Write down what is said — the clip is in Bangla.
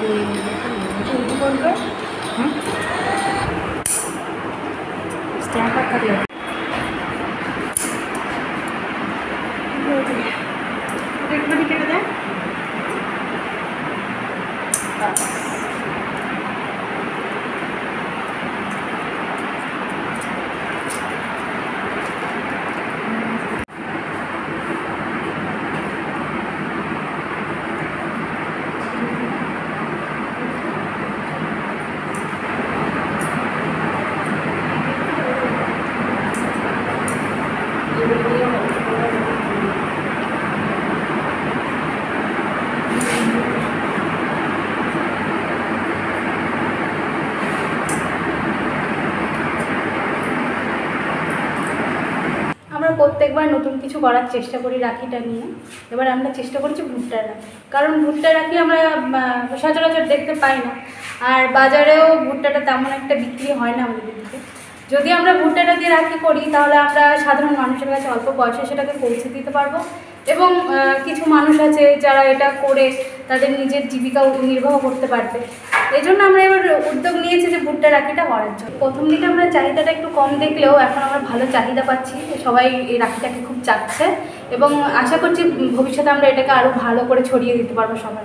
উল্টো করবে। স্ট্যাম্প আকারে একটুখানি কেটে দেয়। আমরা প্রত্যেকবার নতুন কিছু করার চেষ্টা করি রাখিটা নিয়ে। এবার আমরা চেষ্টা করছি ভুট্টার রাখি, কারণ ভুট্টা রাখি আমরা সচরাচর দেখতে পাই না, আর বাজারেও ভুট্টাটা তেমন একটা বিক্রি হয় না আমাদের দিকে। যদি আমরা ভুট্টাটা দিয়ে রাখি করি তাহলে আমরা সাধারণ মানুষের কাছে অল্প পয়সা সেটাকে পৌঁছে দিতে পারবো, এবং কিছু মানুষ আছে যারা এটা করে তাদের নিজের জীবিকা নির্বাহ করতে পারবে। এই জন্য আমরা এবার উদ্যোগ নিয়েছি যে ভুট্টা রাখিটা করার জন্য। প্রথম দিকে আমরা চাহিদাটা একটু কম দেখলেও এখন আমরা ভালো চাহিদা পাচ্ছি, সবাই এই রাখিটাকে খুব চাচ্ছে, এবং আশা করছি ভবিষ্যতে আমরা এটাকে আরও ভালো করে ছড়িয়ে দিতে পারবো সবাই।